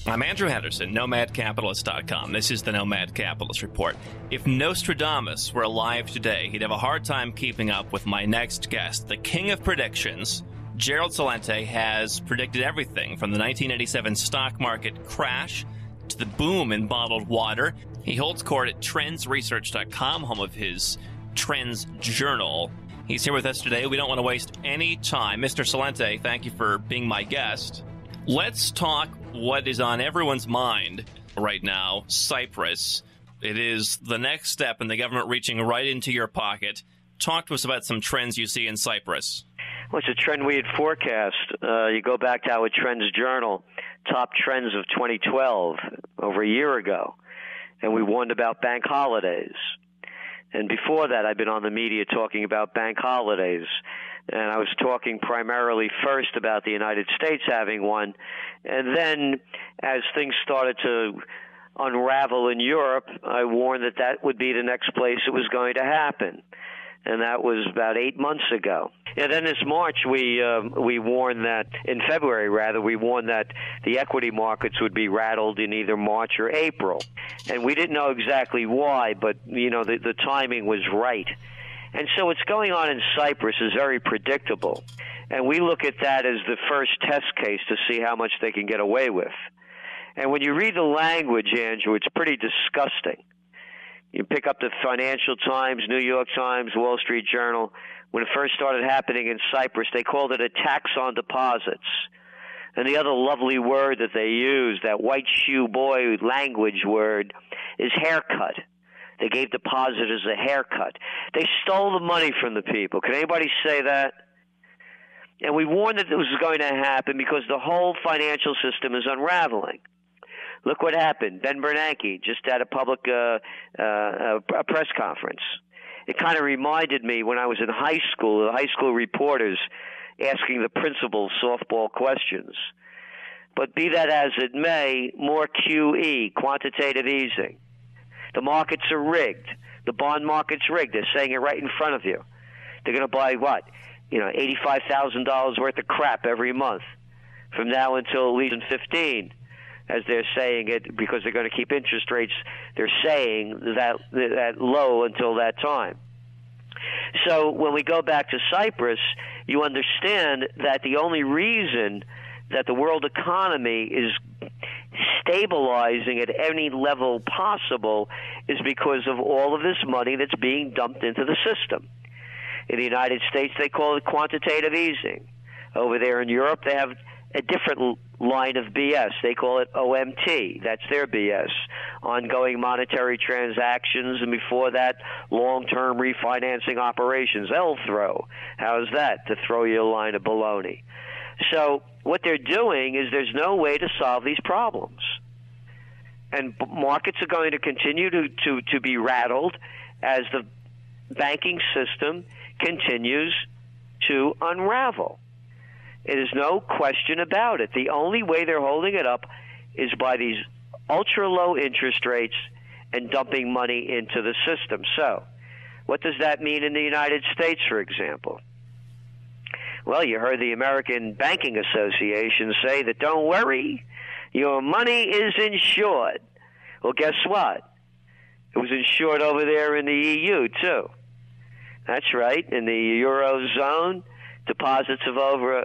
I'm Andrew Henderson, NomadCapitalist.com. This is the Nomad Capitalist Report. If Nostradamus were alive today, he'd have a hard time keeping up with my next guest. The king of predictions, Gerald Celente, has predicted everything from the 1987 stock market crash to the boom in bottled water. He holds court at TrendsResearch.com, home of his TrendsJournal. He's here with us today. We don't want to waste any time. Mr. Celente, thank you for being my guest. Let's talk what is on everyone's mind right now, Cyprus. It is the next step in the government reaching right into your pocket. Talk to us about some trends you see in Cyprus. Well, it's a trend we had forecast. You go back to our TrendsJournal, top trends of 2012, over a year ago, and we warned about bank holidays. And before that, I've been on the media talking about bank holidays. And I was talking primarily first about the United States having one. And then as things started to unravel in Europe, I warned that that would be the next place it was going to happen. And that was about 8 months ago. And then this March, we warned that, in February rather, we warned that the equity markets would be rattled in either March or April. And we didn't know exactly why, but, the timing was right. And so what's going on in Cyprus is very predictable. And we look at that as the first test case to see how much they can get away with. And when you read the language, Andrew, it's pretty disgusting. You pick up the Financial Times, New York Times, Wall Street Journal. When it first started happening in Cyprus, they called it a tax on deposits. And the other lovely word that they use, that white shoe boy language word, is haircut. They gave depositors a haircut. They stole the money from the people. Can anybody say that? And we warned that this was going to happen because the whole financial system is unraveling. Look what happened. Ben Bernanke just had a public a press conference. It kind of reminded me when I was in high school, the high school reporters asking the principals softball questions. But be that as it may, more QE, quantitative easing. The markets are rigged. The bond market's rigged. They're saying it right in front of you. They're going to buy what? $85,000 worth of crap every month from now until at least in 15, as they're saying it, because they're going to keep interest rates, they're saying, that low until that time. So when we go back to Cyprus, you understand that the only reason that the world economy is stabilizing at any level possible is because of all of this money that's being dumped into the system. In the United States, they call it quantitative easing. Over there in Europe, they have a different line of BS. They call it OMT. That's their BS, ongoing monetary transactions, and before that, long-term refinancing operations. They'll throw. How's that, to throw you a line of baloney? So what they're doing is there's no way to solve these problems. And markets are going to continue to be rattled as the banking system continues to unravel. There's no question about it. The only way they're holding it up is by these ultra-low interest rates and dumping money into the system. So what does that mean in the United States, for example? Well, you heard the American Banking Association say that, don't worry, your money is insured. Well, guess what? It was insured over there in the EU, too. That's right. In the Eurozone, deposits of over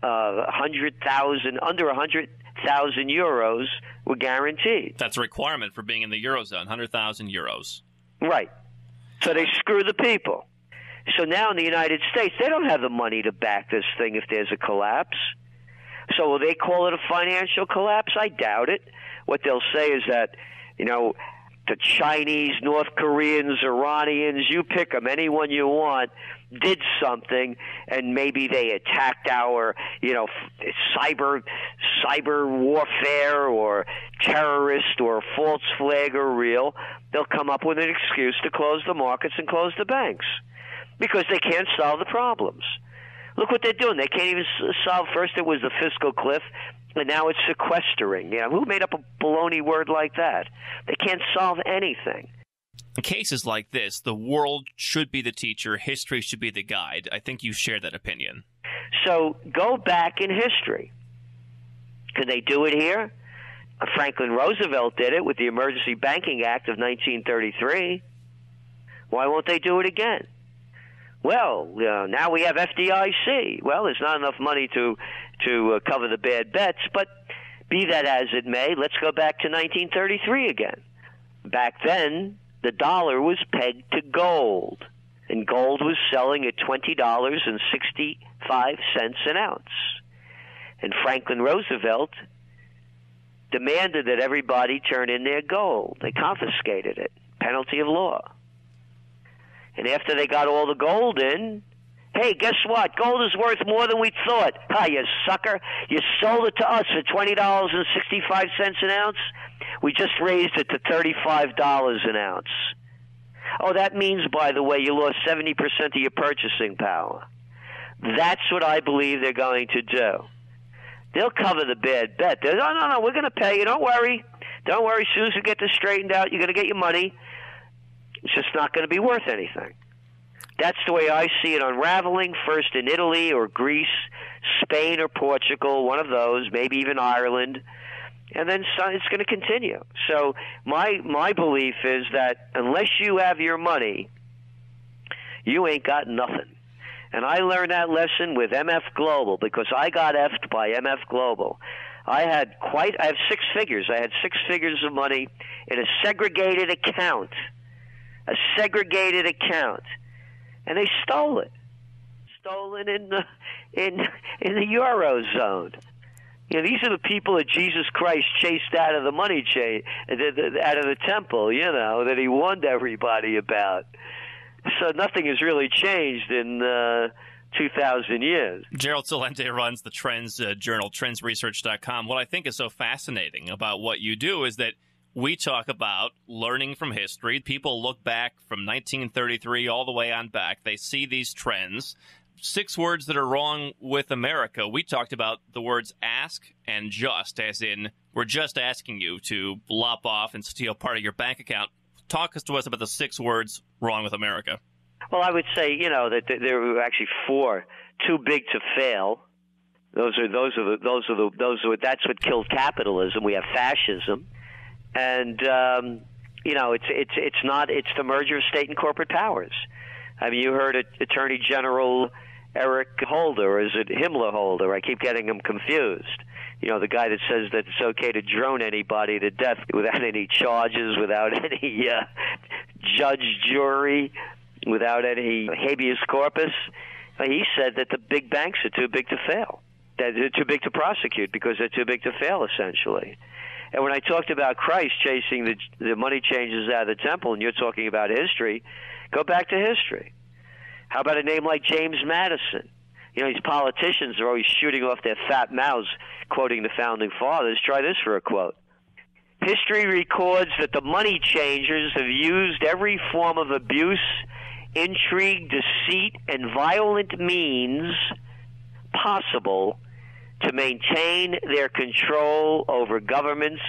100,000, under 100,000 euros were guaranteed. That's a requirement for being in the Eurozone, 100,000 euros. Right. So they screw the people. So now in the United States, they don't have the money to back this thing if there's a collapse. So will they call it a financial collapse? I doubt it. What they'll say is that, the Chinese, North Koreans, Iranians, you pick them, anyone you want, did something, and maybe they attacked our, cyber warfare or terrorist or false flag or real. They'll come up with an excuse to close the markets and close the banks because they can't solve the problems. Look what they're doing. They can't even solve. First it was the fiscal cliff, and now it's sequestering. Who made up a baloney word like that? They can't solve anything. In cases like this, the world should be the teacher, history should be the guide. I think you share that opinion. So go back in history. Can they do it here? Franklin Roosevelt did it with the Emergency Banking Act of 1933. Why won't they do it again? Well, now we have FDIC. Well, there's not enough money to cover the bad bets, but be that as it may, let's go back to 1933 again. Back then, the dollar was pegged to gold, and gold was selling at $20.65 an ounce. And Franklin Roosevelt demanded that everybody turn in their gold. They confiscated it, penalty of law. And after they got all the gold in, hey, guess what? Gold is worth more than we thought. Ha, you sucker. You sold it to us for $20.65 an ounce. We just raised it to $35 an ounce. Oh, that means, by the way, you lost 70% of your purchasing power. That's what I believe they're going to do. They'll cover the bad bet. No, we're going to pay you. Don't worry. Don't worry. As soon as you get this straightened out, you're going to get your money. It's just not going to be worth anything. That's the way I see it unraveling, first in Italy or Greece, Spain or Portugal, one of those, maybe even Ireland, and then it's going to continue. So my belief is that unless you have your money, you ain't got nothing. And I learned that lesson with MF Global because I got effed by MF Global. I have 6 figures. I had 6 figures of money in a segregated account. And they stole it. Stolen in the Eurozone. You know, these are the people that Jesus Christ chased out of the money chain, out of the temple, you know, that he warned everybody about. So nothing has really changed in 2,000 years. Gerald Celente runs the Trends Journal, TrendsResearch.com. What I think is so fascinating about what you do is that we talk about learning from history. People look back from 1933 all the way on back. They see these trends. 6 words that are wrong with America. We talked about the words ask and just, as in we're just asking you to lop off and steal part of your bank account. Talk to us about the 6 words wrong with America. Well, I would say, you know, that there were actually 4. Too big to fail. That's what killed capitalism. We have fascism. And, you know, it's the merger of state and corporate powers. I mean, you heard Attorney General Eric Holder, or is it Himmler Holder? I keep getting them confused. You know, the guy that says that it's okay to drone anybody to death without any charges, without any judge, jury, without any habeas corpus. He said that the big banks are too big to fail. That they're too big to prosecute because they're too big to fail, essentially. And when I talked about Christ chasing the money changers out of the temple, and you're talking about history, go back to history. How about a name like James Madison? You know, these politicians are always shooting off their fat mouths, quoting the Founding Fathers. Try this for a quote. History records that the money changers have used every form of abuse, intrigue, deceit, and violent means possible to maintain their control over governments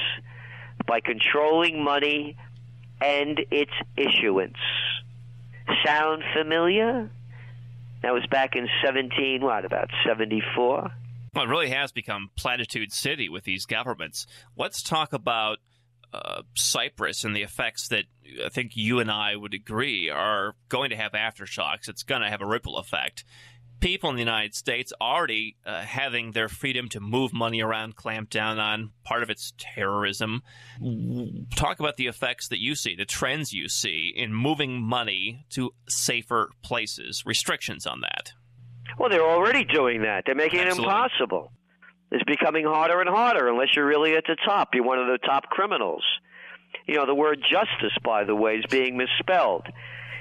by controlling money and its issuance. Sound familiar? That was back in about 74? Well, it really has become platitude city with these governments. Let's talk about Cyprus and the effects that I think you and I would agree are going to have aftershocks. It's going to have a ripple effect. People in the United States already having their freedom to move money around, clamp down on. Part of it's terrorism. Talk about the effects that you see, the trends you see in moving money to safer places, restrictions on that. Well, they're already doing that. They're making it impossible. It's becoming harder and harder unless you're really at the top. You're one of the top criminals. You know, the word justice, by the way, is being misspelled.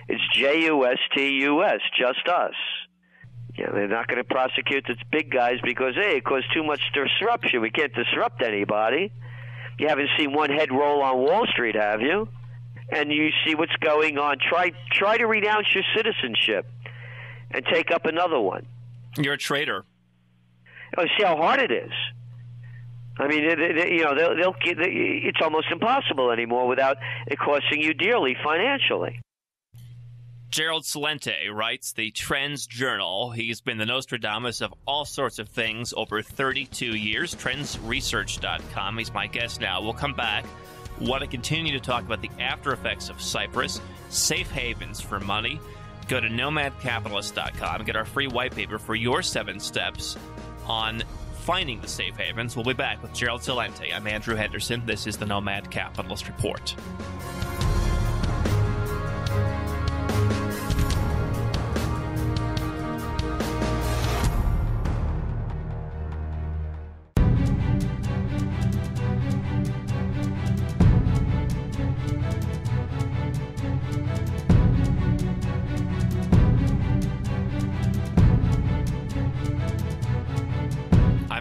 It's J-U-S-T-U-S, just us. You know, they're not going to prosecute the big guys because, hey, it caused too much disruption. We can't disrupt anybody. You haven't seen one head roll on Wall Street, have you? And you see what's going on. Try to renounce your citizenship and take up another one. You're a traitor. Oh, see how hard it is. I mean, it's almost impossible anymore without it costing you dearly financially. Gerald Celente writes the Trends Journal. He's been the Nostradamus of all sorts of things over 32 years. TrendsResearch.com. He's my guest now. We'll come back. Want to continue to talk about the after effects of Cyprus, safe havens for money. Go to nomadcapitalist.com and get our free white paper for your 7 steps on finding the safe havens. We'll be back with Gerald Celente. I'm Andrew Henderson. This is the Nomad Capitalist Report.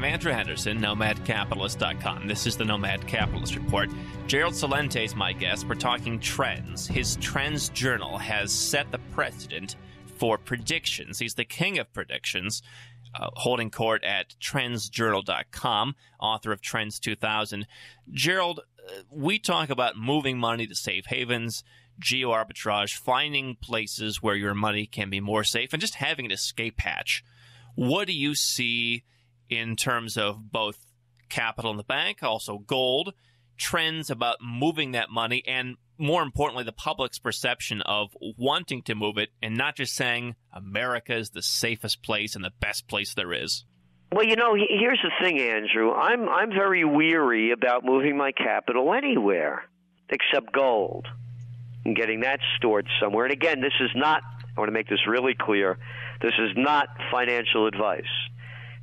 Andrew Henderson, nomadcapitalist.com. This is the Nomad Capitalist Report. Gerald Celente is my guest. We're talking trends. His Trends Journal has set the precedent for predictions. He's the king of predictions, holding court at TrendsJournal.com, author of Trends 2000. Gerald, we talk about moving money to safe havens, geo-arbitrage, finding places where your money can be more safe, and just having an escape hatch. What do you see in terms of both capital in the bank, also gold, trends about moving that money, and more importantly, the public's perception of wanting to move it and not just saying America is the safest place and the best place there is? Well, here's the thing, Andrew. I'm very weary about moving my capital anywhere except gold and getting that stored somewhere. And again, this is not, I want to make this really clear, this is not financial advice.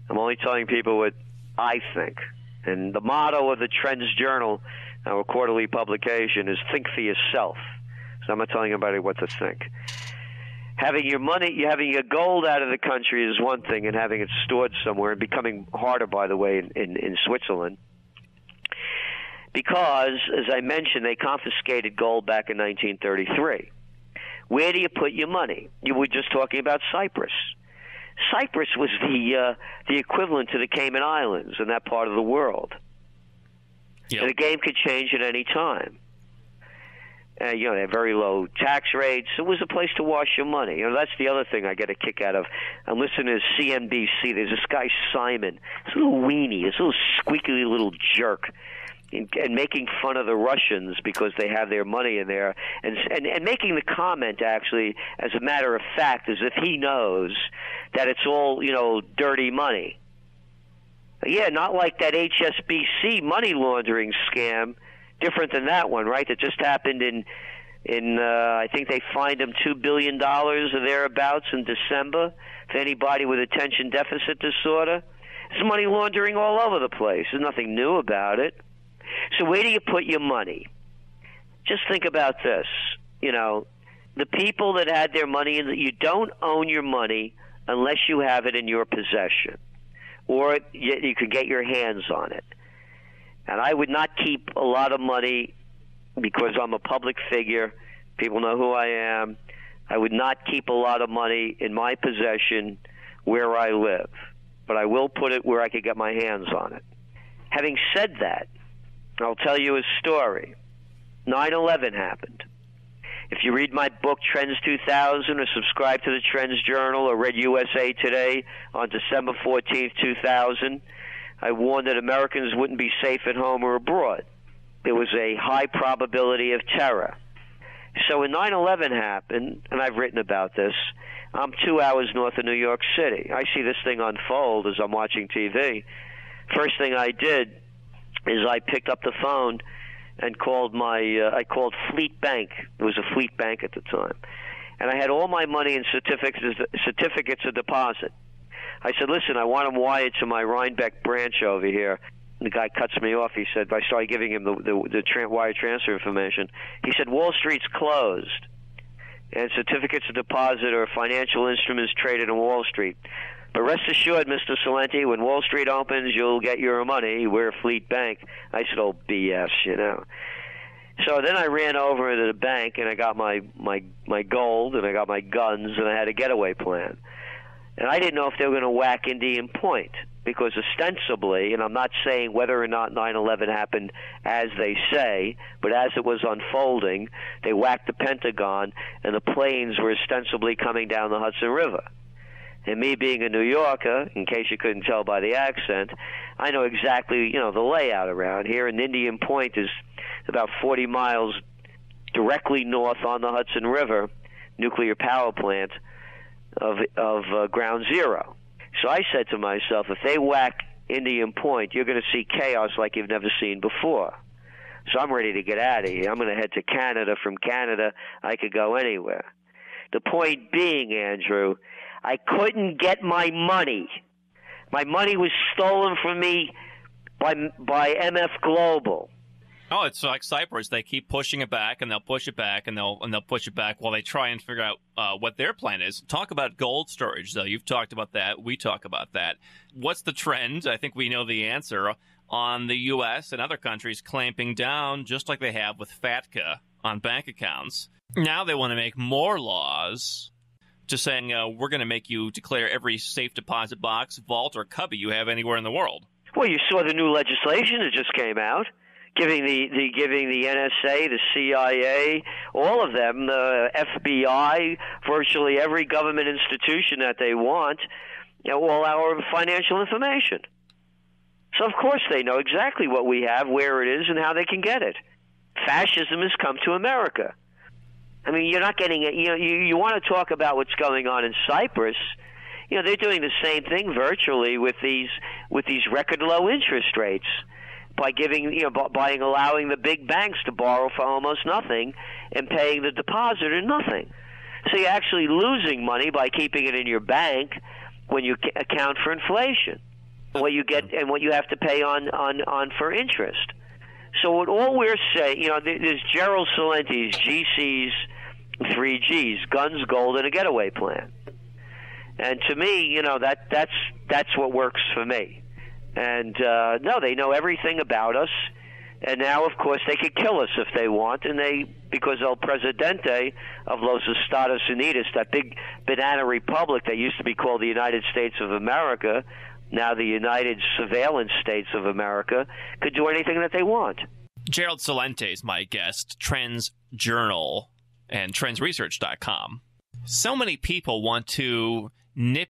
I'm only telling people what I think. And the motto of the Trends Journal, our quarterly publication, is think for yourself. So I'm not telling anybody what to think. Having your money, having your gold out of the country is one thing, and having it stored somewhere, and becoming harder, by the way, in Switzerland. Because, as I mentioned, they confiscated gold back in 1933. Where do you put your money? You were just talking about Cyprus. Cyprus was the equivalent to the Cayman Islands in that part of the world. Yep. And the game could change at any time. They have very low tax rates. It was a place to wash your money. That's the other thing I get a kick out of. I'm listening to CNBC. There's this guy, Simon, this little weenie, this little squeaky little jerk, and making fun of the Russians because they have their money in there, and making the comment, actually, as a matter of fact, as if he knows that it's all, dirty money. Yeah, not like that HSBC money laundering scam, different than that one, right? That just happened in I think they fined him $2 billion or thereabouts in December for anybody with attention deficit disorder. It's money laundering all over the place. There's nothing new about it. So where do you put your money? Just think about this. The people that had their money, you don't own your money unless you have it in your possession, or you could get your hands on it. And I would not keep a lot of money because I'm a public figure. People know who I am. I would not keep a lot of money in my possession where I live, but I will put it where I could get my hands on it. Having said that, I'll tell you a story. 9/11 happened. If you read my book, Trends 2000, or subscribe to the Trends Journal, or read USA Today on December 14th, 2000, I warned that Americans wouldn't be safe at home or abroad. There was a high probability of terror. So when 9/11 happened, and I've written about this, I'm 2 hours north of New York City. I see this thing unfold as I'm watching TV. First thing I did is I picked up the phone and called I called Fleet Bank. It was a Fleet Bank at the time. And I had all my money in certificates of deposit. I said, listen, I want them wired to my Rhinebeck branch over here. The guy cuts me off. He said, I started giving him the wire transfer information. He said, Wall Street's closed, and certificates of deposit are financial instruments traded on Wall Street. But rest assured, Mr. Celente, when Wall Street opens, you'll get your money. We're Fleet Bank. I said, oh, BS, So then I ran over to the bank, and I got my gold, and I got my guns, and I had a getaway plan. And I didn't know if they were going to whack Indian Point. because ostensibly, and I'm not saying whether or not 9/11 happened as they say, but as it was unfolding, they whacked the Pentagon and the planes were ostensibly coming down the Hudson River. And me being a New Yorker, in case you couldn't tell by the accent, I know exactly, the layout around here. And Indian Point is about 40 miles directly north on the Hudson River, nuclear power plant of Ground Zero. So I said to myself, if they whack Indian Point, you're going to see chaos like you've never seen before. So I'm ready to get out of here. I'm going to head to Canada. From Canada, I could go anywhere. The point being, Andrew, I couldn't get my money. My money was stolen from me by MF Global. Oh, it's like Cyprus. They keep pushing it back, and they'll push it back, and they'll push it back while they try and figure out what their plan is. Talk about gold storage, though. You've talked about that. We talk about that. What's the trend? I think we know the answer on the U.S. and other countries clamping down, just like they have with FATCA on bank accounts. Now they want to make more laws, just saying we're going to make you declare every safe deposit box, vault, or cubby you have anywhere in the world. Well, you saw the new legislation that just came out, giving the NSA, the CIA, all of them, the FBI, virtually every government institution that they want, all our financial information. So of course they know exactly what we have, where it is, and how they can get it. Fascism has come to America. I mean, you're not getting it. You want to talk about what's going on in Cyprus. They're doing the same thing virtually with these record low interest rates. By allowing the big banks to borrow for almost nothing and paying the depositor nothing. So you're actually losing money by keeping it in your bank when you account for inflation, what you get and what you have to pay on for interest. So all we're saying, there's Gerald Celente's GC's 3Gs, guns, gold, and a getaway plan. And to me, that's what works for me. And no, they know everything about us, and now, of course, they could kill us if they want, and because El Presidente of Los Estados Unidos, that big banana republic that used to be called the United States of America, now the United Surveillance States of America, could do anything that they want. Gerald Celente is my guest, TrendsJournal and TrendsResearch.com. So many people want to nip